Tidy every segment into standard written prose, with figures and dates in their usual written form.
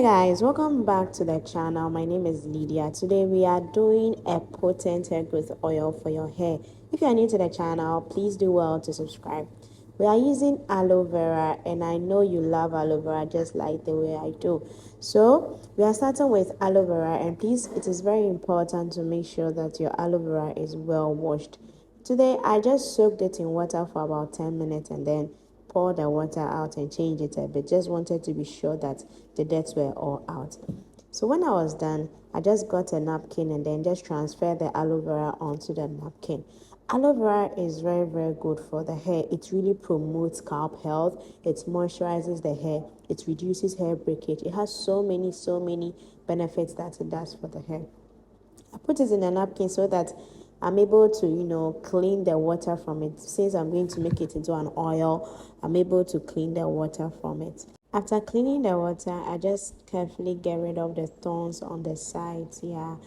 Hi guys, welcome back to the channel. My name is Lydia. Today we are doing a potent hair growth oil for your hair. If you are new to the channel, please do well to subscribe. We are using aloe vera, and I know you love aloe vera just like the way I do. So we are starting with aloe vera, and please, it is very important to make sure that your aloe vera is well washed. Today I just soaked it in water for about 10 minutes and then pour the water out and change it a bit. Just wanted to be sure that the dirt were all out. So when I was done, I just got a napkin and then just transferred the aloe vera onto the napkin. Aloe vera is very good for the hair. It really promotes scalp health. It moisturizes the hair. It reduces hair breakage. It has so many benefits that it does for the hair. I put it in a napkin so that I'm able to, clean the water from it. Since I'm going to make it into an oil, I'm able to clean the water from it. After cleaning the water, I just carefully get rid of the thorns on the sides. Yeah,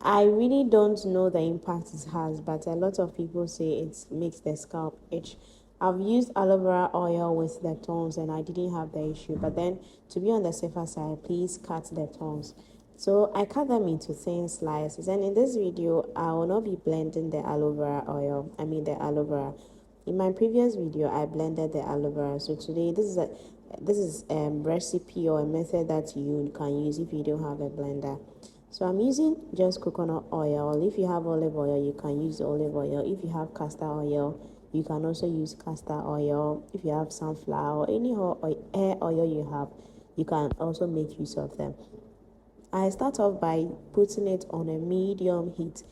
I really don't know the impact it has, but a lot of people say it makes the scalp itch. I've used aloe vera oil with the thorns and I didn't have the issue. But then, to be on the safer side, please cut the thorns. So I cut them into thin slices, and in this video I will not be blending the aloe vera oil. The aloe vera. In my previous video I blended the aloe vera. So today this is a recipe or a method that you can use if you don't have a blender. So I'm using just coconut oil. If you have olive oil, you can use olive oil. If you have castor oil, you can also use castor oil. If you have sunflower, any hair oil you have, you can also make use of them. I start off by putting it on a medium heat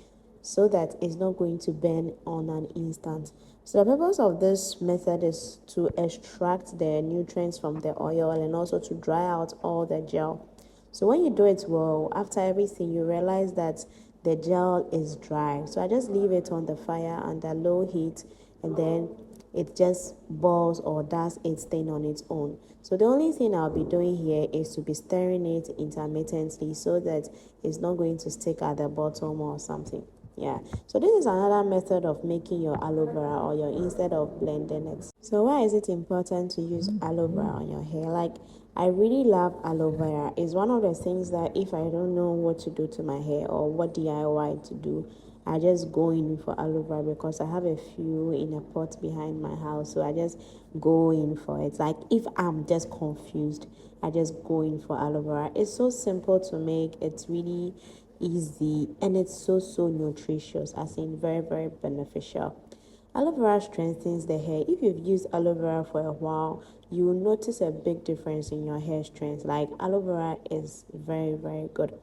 so that it's not going to burn on an instant. So the purpose of this method is to extract the nutrients from the oil and also to dry out all the gel. So when you do it well, after everything, you realize that the gel is dry. So I just leave it on the fire under low heat, and then it just boils or does its thing on its own. So the only thing I'll be doing here is to be stirring it intermittently so that it's not going to stick at the bottom or something. Yeah, so this is another method of making your aloe vera oil instead of blending it. So why is it important to use aloe vera on your hair? Like, I really love aloe vera. It's one of the things that if I don't know what to do to my hair or what DIY to do, I just go in for aloe vera because I have a few in a pot behind my house. So I just go in for it. Like, if I'm just confused, I just go in for aloe vera. It's so simple to make. It's really easy and it's so nutritious, as in very beneficial. Aloe vera strengthens the hair. If you've used aloe vera for a while, you will notice a big difference in your hair strength. Like, aloe vera is very good.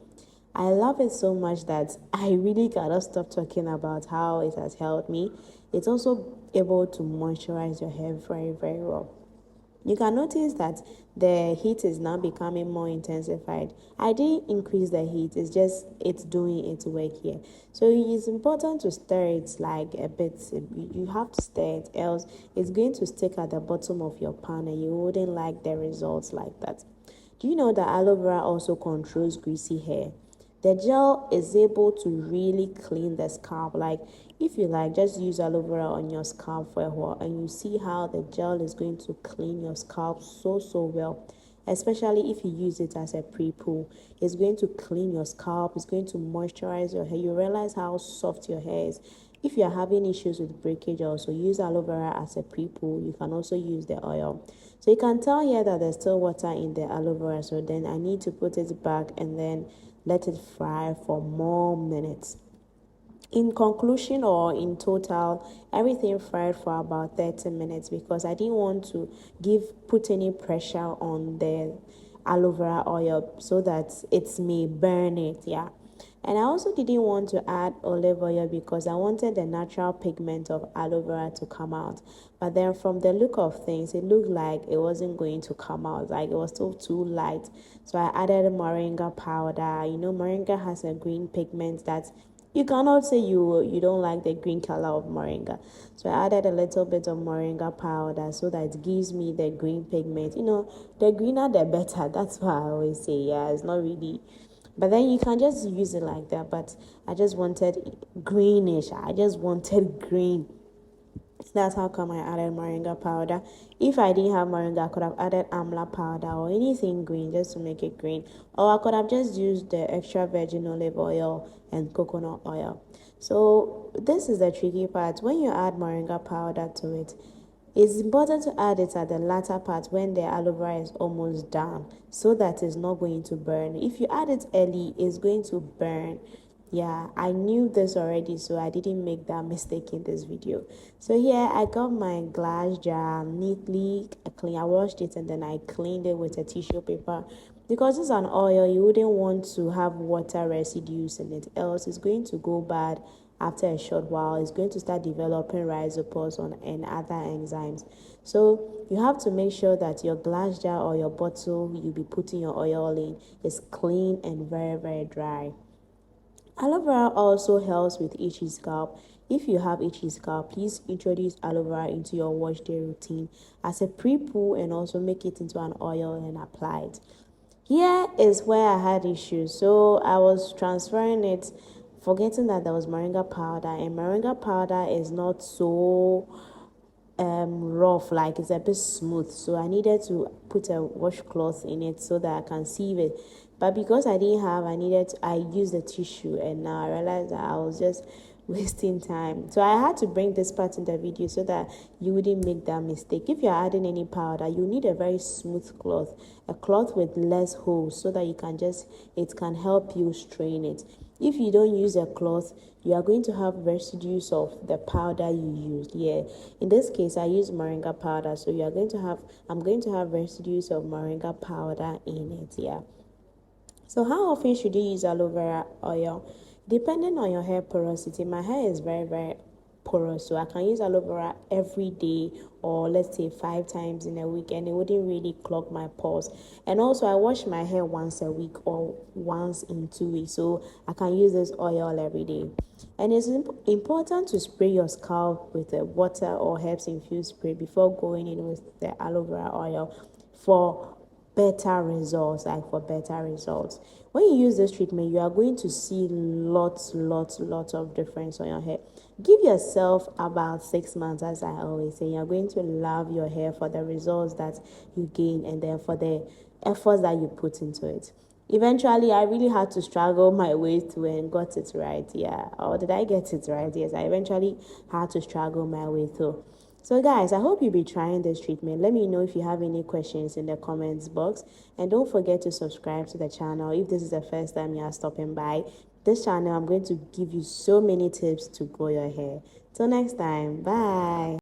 I love it so much that I really cannot stop talking about how it has helped me. It's also able to moisturize your hair very well. You can notice that the heat is now becoming more intensified. I didn't increase the heat, it's doing its work here. So it's important to stir it like a bit. You have to stir it, else it's going to stick at the bottom of your pan and you wouldn't like the results like that. Do you know that aloe vera also controls greasy hair? The gel is able to really clean the scalp. Like, if you like, just use aloe vera on your scalp for a while and you see how the gel is going to clean your scalp so well. Especially if you use it as a pre-poo, it's going to clean your scalp, it's going to moisturize your hair. You realize how soft your hair is. If you're having issues with breakage, also use aloe vera as a pre-poo. You can also use the oil. So you can tell here that there's still water in the aloe vera, so then I need to put it back and then let it fry for more minutes. In conclusion, or in total, everything fried for about 30 minutes because I didn't want to put any pressure on the aloe vera oil so that it may burn it. Yeah. And I also didn't want to add olive oil because I wanted the natural pigment of aloe vera to come out. But then from the look of things, it looked like it wasn't going to come out. Like, it was still too light. So I added moringa powder. Moringa has a green pigment that you cannot say you don't like the green color of moringa. So I added a little bit of moringa powder so that it gives me the green pigment. The greener the better. That's why I always say, yeah, it's not really. But then you can just use it like that. But I just wanted greenish. I just wanted green. That's how come I added moringa powder. If I didn't have moringa, I could have added amla powder or anything green just to make it green. Or I could have just used the extra virgin olive oil and coconut oil. So this is the tricky part. When you add moringa powder to it, it's important to add it at the latter part when the aloe vera is almost done so that it's not going to burn. If you add it early, it's going to burn. Yeah, I knew this already, so I didn't make that mistake in this video. So here I got my glass jar neatly clean. I washed it and then I cleaned it with a tissue paper. Because it's an oil, you wouldn't want to have water residues in it, else it's going to go bad after a short while. It's going to start developing rhizopores and other enzymes. So you have to make sure that your glass jar or your bottle you'll be putting your oil in is clean and very, very dry. Aloe vera also helps with itchy scalp. If you have itchy scalp, please introduce aloe vera into your wash day routine as a pre-poo and also make it into an oil and apply it. Here is where I had issues. So I was transferring it, forgetting that there was moringa powder, and moringa powder is not so rough, like it's a bit smooth, so I needed to put a washcloth in it so that I can sieve it. But because I didn't have, I used a tissue, and now I realized that I was just wasting time. So I had to bring this part in the video so that you wouldn't make that mistake. If you're adding any powder, you need a very smooth cloth, a cloth with less holes, so that it can help you strain it. If you don't use a cloth, you are going to have residues of the powder you used. Yeah, in this case I use moringa powder, so I'm going to have residues of moringa powder in it. Yeah. So how often should you use aloe vera oil? Depending on your hair porosity, my hair is very, very porous, so I can use aloe vera every day, or let's say 5 times in a week, and it wouldn't really clog my pores. And also I wash my hair once a week or once in 2 weeks, so I can use this oil every day. And it's important to spray your scalp with a water or herbs infused spray before going in with the aloe vera oil for better results. When you use this treatment, you are going to see lots of difference on your hair. Give yourself about 6 months, as I always say. You're going to love your hair for the results that you gain and then for the efforts that you put into it. Eventually I really had to struggle my way through and got it right. Yeah, or did I get it right? Yes, I eventually had to struggle my way through. So guys, I hope you'll be trying this treatment. Let me know if you have any questions in the comments box, and don't forget to subscribe to the channel if this is the first time you are stopping by this channel. I'm going to give you so many tips to grow your hair. Till next time, bye.